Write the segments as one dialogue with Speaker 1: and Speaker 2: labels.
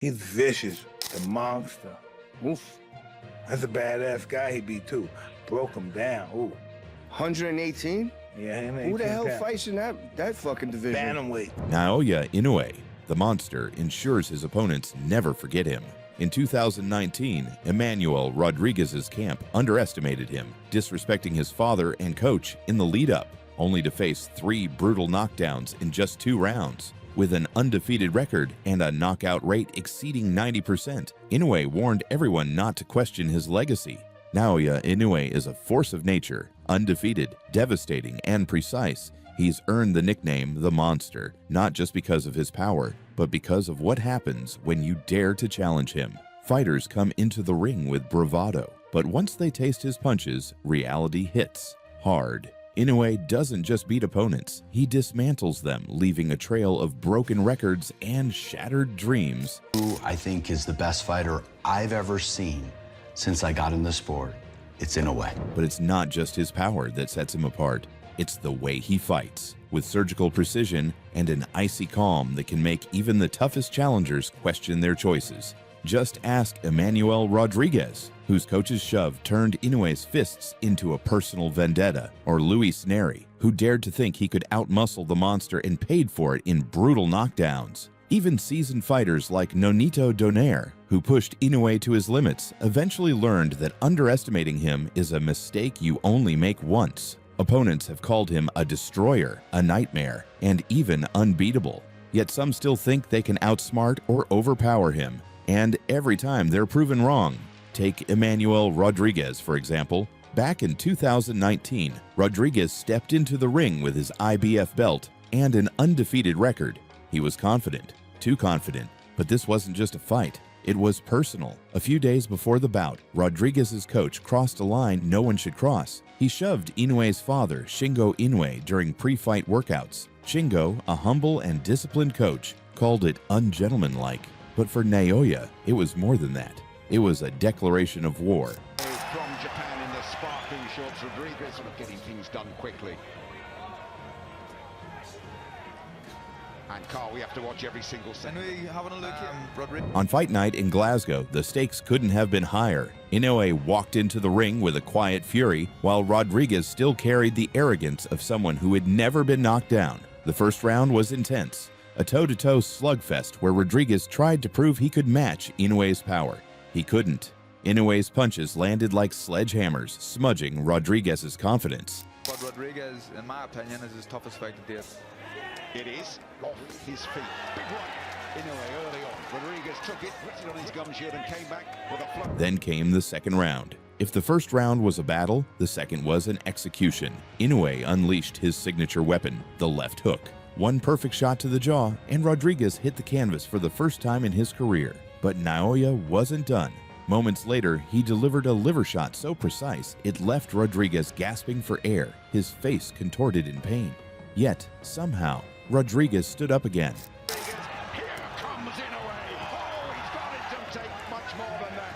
Speaker 1: He's vicious, the monster. Oof. That's a badass guy he beat too. Broke him down. Ooh.
Speaker 2: 118?
Speaker 1: Yeah, him
Speaker 2: Who the hell
Speaker 1: pounds.
Speaker 2: fights in that fucking division?
Speaker 1: Bantamweight.
Speaker 3: Naoya Inoue, the monster, ensures his opponents never forget him. In 2019, Emmanuel Rodriguez's camp underestimated him, disrespecting his father and coach in the lead-up, only to face 3 brutal knockdowns in just 2 rounds. With an undefeated record and a knockout rate exceeding 90%, Inoue warned everyone not to question his legacy. Naoya Inoue is a force of nature, undefeated, devastating, and precise. He's earned the nickname The Monster, not just because of his power, but because of what happens when you dare to challenge him. Fighters come into the ring with bravado, but once they taste his punches, reality hits hard. Inoue doesn't just beat opponents, he dismantles them, leaving a trail of broken records and shattered dreams.
Speaker 4: Who I think is the best fighter I've ever seen since I got in the sport. It's Inoue.
Speaker 3: But it's not just his power that sets him apart, it's the way he fights, with surgical precision and an icy calm that can make even the toughest challengers question their choices. Just ask Emmanuel Rodriguez, whose coach's shove turned Inoue's fists into a personal vendetta, or Luis Neri, who dared to think he could outmuscle the monster and paid for it in brutal knockdowns. Even seasoned fighters like Nonito Donaire, who pushed Inoue to his limits, eventually learned that underestimating him is a mistake you only make once. Opponents have called him a destroyer, a nightmare, and even unbeatable. Yet some still think they can outsmart or overpower him. And every time they're proven wrong. Take Emmanuel Rodriguez, for example. Back in 2019, Rodriguez stepped into the ring with his IBF belt and an undefeated record. He was confident, too confident, but this wasn't just a fight. It was personal. A few days before the bout, Rodriguez's coach crossed a line no one should cross. He shoved Inoue's father, Shingo Inoue, during pre-fight workouts. Shingo, a humble and disciplined coach, called it ungentlemanlike. But for Naoya, it was more than that. It was a declaration of war.
Speaker 5: From Japan in the sparkling shorts, Rodriguez getting things done quickly. And Carl, we have to watch every single second.
Speaker 6: And we having a look at Rodriguez.
Speaker 3: On fight night in Glasgow, the stakes couldn't have been higher. Inoue walked into the ring with a quiet fury, while Rodriguez still carried the arrogance of someone who had never been knocked down. The first round was intense. A toe-to-toe slugfest where Rodriguez tried to prove he could match Inoue's power. He couldn't. Inoue's punches landed like sledgehammers, smudging Rodriguez's confidence.
Speaker 6: But Rodriguez, in my opinion, is his toughest fight to date.
Speaker 5: It is off his feet. Big one. Inoue early on. Rodriguez took it, put it on his gum shield and came back with a flow.
Speaker 3: Then came the second round. If the first round was a battle, the second was an execution. Inoue unleashed his signature weapon, the left hook. One perfect shot to the jaw, and Rodriguez hit the canvas for the first time in his career. But Naoya wasn't done. Moments later, he delivered a liver shot so precise it left Rodriguez gasping for air, his face contorted in pain. Yet, somehow, Rodriguez stood up again.
Speaker 5: Here comes Inoue. Oh, he's got it to take much more than that.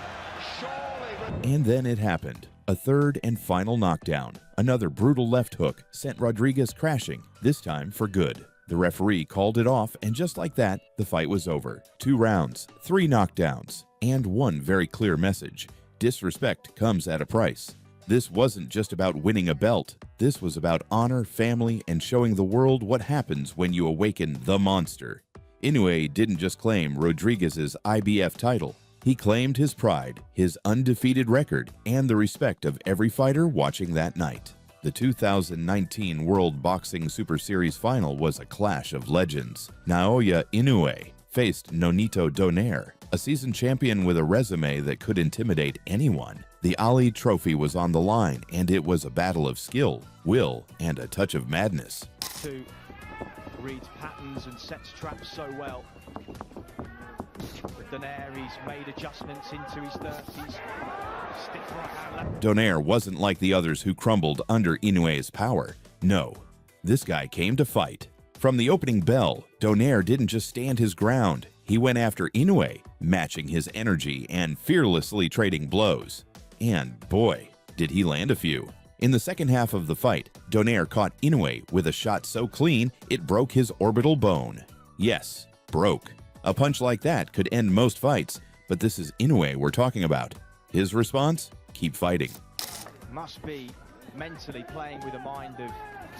Speaker 5: Surely.
Speaker 3: And then it happened. A third and final knockdown. Another brutal left hook sent Rodriguez crashing, this time for good. The referee called it off, and just like that, the fight was over. 2 rounds, 3 knockdowns, and one very clear message. Disrespect comes at a price. This wasn't just about winning a belt. This was about honor, family, and showing the world what happens when you awaken the monster. Inoue didn't just claim Rodriguez's IBF title. He claimed his pride, his undefeated record, and the respect of every fighter watching that night. The 2019 World Boxing Super Series final was a clash of legends. Naoya Inoue faced Nonito Donaire, a seasoned champion with a resume that could intimidate anyone. The Ali Trophy was on the line, and it was a battle of skill, will, and a touch of madness.
Speaker 7: Who reads patterns and sets traps so well. With Donaire, he's made adjustments into his 30s. Stiff right hand left.
Speaker 3: Donaire wasn't like the others who crumbled under Inoue's power. No, this guy came to fight. From the opening bell, Donaire didn't just stand his ground. He went after Inoue, matching his energy and fearlessly trading blows. And boy, did he land a few. In the second half of the fight, Donaire caught Inoue with a shot so clean it broke his orbital bone. Yes, broke. A punch like that could end most fights, but this is Inoue we're talking about. His response? Keep fighting.
Speaker 7: Must be mentally playing with the mind of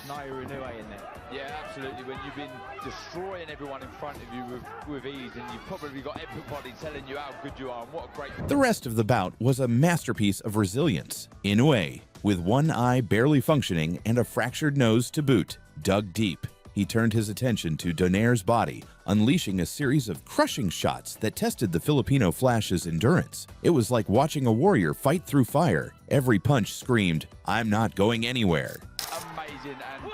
Speaker 7: Naoya Inoue in there.
Speaker 8: Yeah, absolutely. When you've been destroying everyone in front of you with ease, and you've probably got everybody telling you how good you are and what a great...
Speaker 3: The rest of the bout was a masterpiece of resilience. Inoue, with one eye barely functioning and a fractured nose to boot, dug deep. He turned his attention to Donaire's body, unleashing a series of crushing shots that tested the Filipino Flash's endurance. It was like watching a warrior fight through fire. Every punch screamed, "I'm not going anywhere."
Speaker 8: Amazing, and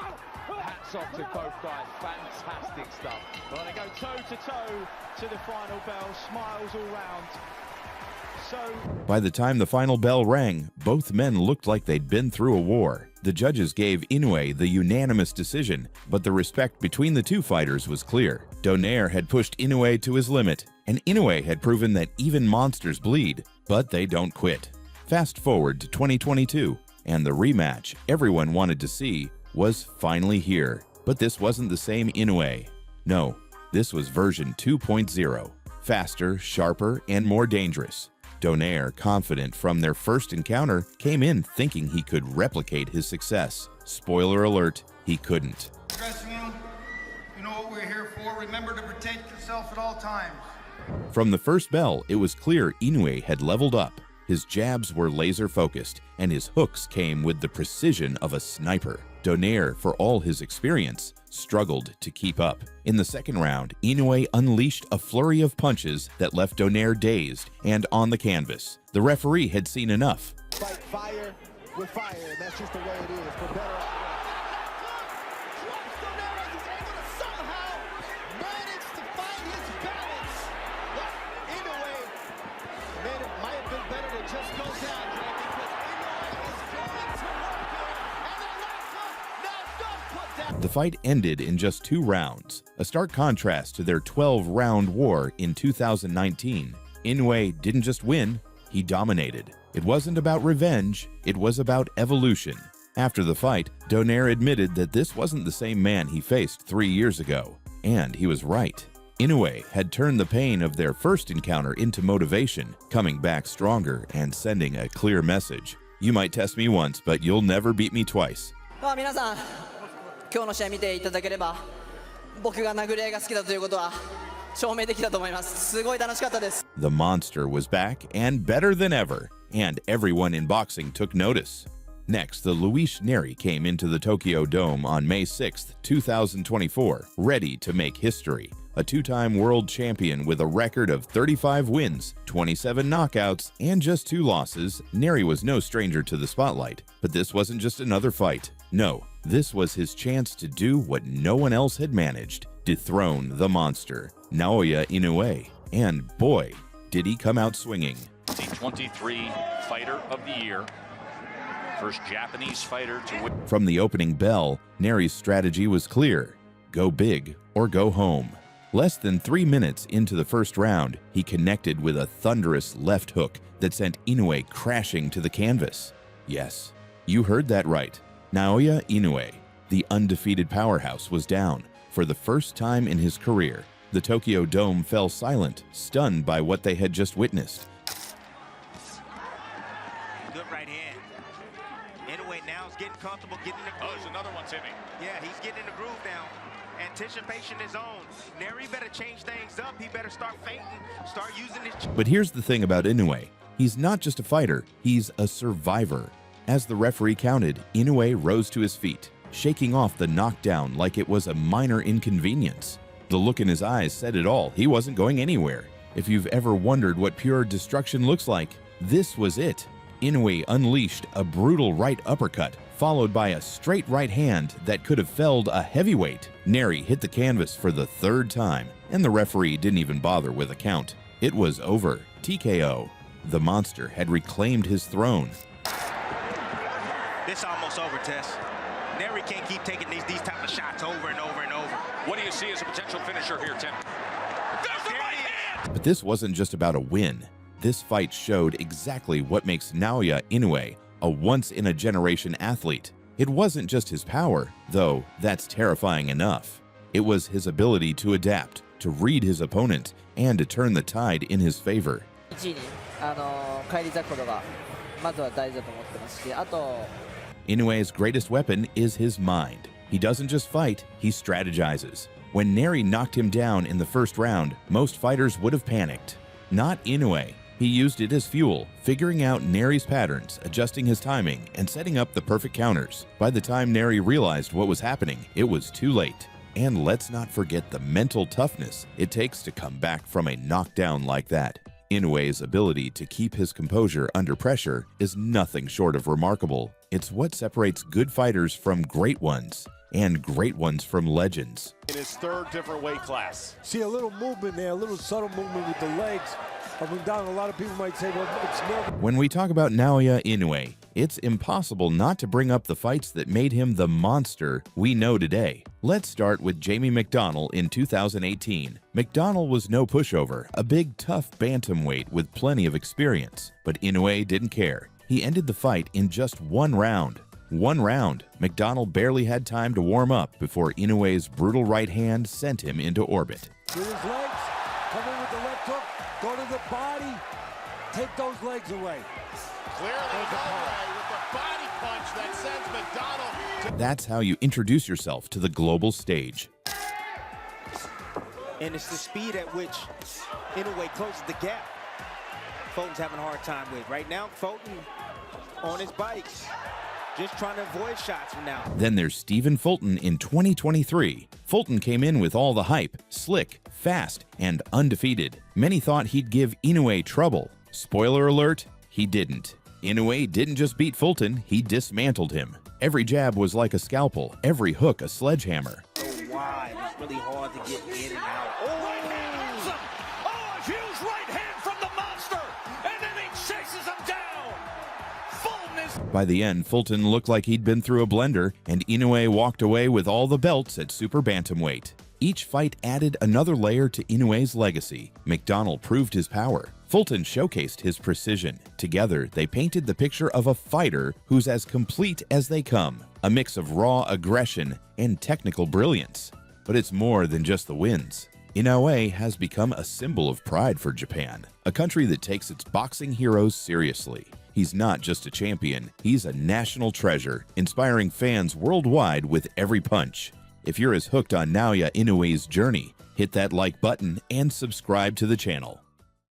Speaker 8: hats off to both guys. Fantastic stuff.
Speaker 7: Well, they go toe-to-toe to the final bell, smiles all round. So,
Speaker 3: By the time the final bell rang, both men looked like they'd been through a war. The judges gave Inoue the unanimous decision, but the respect between the two fighters was clear. Donaire had pushed Inoue to his limit, and Inoue had proven that even monsters bleed, but they don't quit. Fast forward to 2022, and the rematch everyone wanted to see was finally here. But this wasn't the same Inoue. No, this was version 2.0. Faster, sharper, and more dangerous. Donaire, confident from their first encounter, came in thinking he could replicate his success. Spoiler alert, he couldn't.
Speaker 9: Dressing room, you know what we're here for. Remember to protect yourself at all times.
Speaker 3: From the first bell, it was clear Inoue had leveled up. His jabs were laser-focused, and his hooks came with the precision of a sniper. Donaire, for all his experience, struggled to keep up. In the second round, Inoue unleashed a flurry of punches that left Donaire dazed and on the canvas. The referee had seen enough.
Speaker 5: Fight fire with fire, and that's just the way it is. For better.
Speaker 3: The fight ended in just 2 rounds, a stark contrast to their 12-round war in 2019. Inoue didn't just win, he dominated. It wasn't about revenge, it was about evolution. After the fight, Donaire admitted that this wasn't the same man he faced 3 years ago. And he was right. Inoue had turned the pain of their first encounter into motivation, coming back stronger and sending a clear message. You might test me once, but you'll never beat me twice.
Speaker 10: 皆さん、今日の試合見ていただければ、僕が殴り合いが好きだということは証明できたと思います。すごい楽しかったです。
Speaker 3: The monster was back and better than ever, and everyone in boxing took notice. Next, the Luis Neri came into the Tokyo Dome on May 6, 2024, ready to make history. A 2-time world champion with a record of 35 wins, 27 knockouts, and just 2 losses, Neri was no stranger to the spotlight. But this wasn't just another fight. No, this was his chance to do what no one else had managed: dethrone the monster, Naoya Inoue. And boy, did he come out swinging.
Speaker 11: The 23 Fighter of the Year. First Japanese fighter to win.
Speaker 3: From the opening bell, Neri's strategy was clear: go big or go home. Less than 3 minutes into the first round, he connected with a thunderous left hook that sent Inoue crashing to the canvas. Yes, you heard that right. Naoya Inoue, the undefeated powerhouse, was down. For the first time in his career, the Tokyo Dome fell silent, stunned by what they had just witnessed.
Speaker 12: Good right hand. Inoue now is getting comfortable, getting in the groove.
Speaker 11: Oh, there's another one, Timmy.
Speaker 12: Yeah, he's getting in the groove now. Anticipation is on. Neri better change things up. He better start feinting, start using his...
Speaker 3: But here's the thing about Inoue. He's not just a fighter, he's a survivor. As the referee counted, Inoue rose to his feet, shaking off the knockdown like it was a minor inconvenience. The look in his eyes said it all. He wasn't going anywhere. If you've ever wondered what pure destruction looks like, this was it. Inoue unleashed a brutal right uppercut, followed by a straight right hand that could have felled a heavyweight. Neri hit the canvas for the 3rd time, and the referee didn't even bother with a count. It was over. TKO. The monster had reclaimed his throne.
Speaker 12: This almost over, Tess. Neri can't keep taking these type of shots over and over and over.
Speaker 11: What do you see as a potential finisher here, Tim? There's the right hand!
Speaker 3: But this wasn't just about a win. This fight showed exactly what makes Naoya Inoue a once-in-a-generation athlete. It wasn't just his power, though that's terrifying enough. It was his ability to adapt, to read his opponent and to turn the tide in his favor.
Speaker 10: 1位に返り咲くことがまずは大事だと思ってますし、あと
Speaker 3: Inoue's greatest weapon is his mind. He doesn't just fight, he strategizes. When Neri knocked him down in the first round, most fighters would have panicked. Not Inoue. He used it as fuel, figuring out Neri's patterns, adjusting his timing, and setting up the perfect counters. By the time Neri realized what was happening, it was too late. And let's not forget the mental toughness it takes to come back from a knockdown like that. Inoue's ability to keep his composure under pressure is nothing short of remarkable. It's what separates good fighters from great ones, and great ones from legends.
Speaker 13: In his third different weight class.
Speaker 14: See a little movement there, a little subtle movement with the legs up and down. A lot of people might say, well, it's nervous.
Speaker 3: When we talk about Naoya Inoue, it's impossible not to bring up the fights that made him the monster we know today. Let's start with Jamie McDonnell in 2018. McDonnell was no pushover, a big, tough bantamweight with plenty of experience. But Inoue didn't care. He ended the fight in just one round. One round. McDonnell barely had time to warm up before Inoue's brutal right hand sent him into orbit.
Speaker 14: With his legs, come in with the left hook, go to the body, take those legs away.
Speaker 13: Clearly Inoue with the body punch that sends McDonnell to...
Speaker 3: That's how you introduce yourself to the global stage.
Speaker 15: And it's the speed at which Inoue closes the gap Fulton's having a hard time with. Right now, Fulton on his bike, just trying to avoid shots from now.
Speaker 3: Then there's Stephen Fulton in 2023. Fulton came in with all the hype, slick, fast, and undefeated. Many thought he'd give Inoue trouble. Spoiler alert, he didn't. Inoue didn't just beat Fulton, he dismantled him. Every jab was like a scalpel, every hook a sledgehammer.
Speaker 15: So wide, it's really hard to get in and out.
Speaker 7: Right hands him! Oh, a huge right hand from the monster! And then he chases him down! Fulton is...
Speaker 3: By the end, Fulton looked like he'd been through a blender, and Inoue walked away with all the belts at super bantamweight. Each fight added another layer to Inoue's legacy. McDonnell proved his power. Fulton showcased his precision. Together, they painted the picture of a fighter who's as complete as they come, a mix of raw aggression and technical brilliance. But it's more than just the wins. Inoue has become a symbol of pride for Japan, a country that takes its boxing heroes seriously. He's not just a champion, he's a national treasure, inspiring fans worldwide with every punch. If you're as hooked on Naoya Inoue's journey, hit that like button and subscribe to the channel.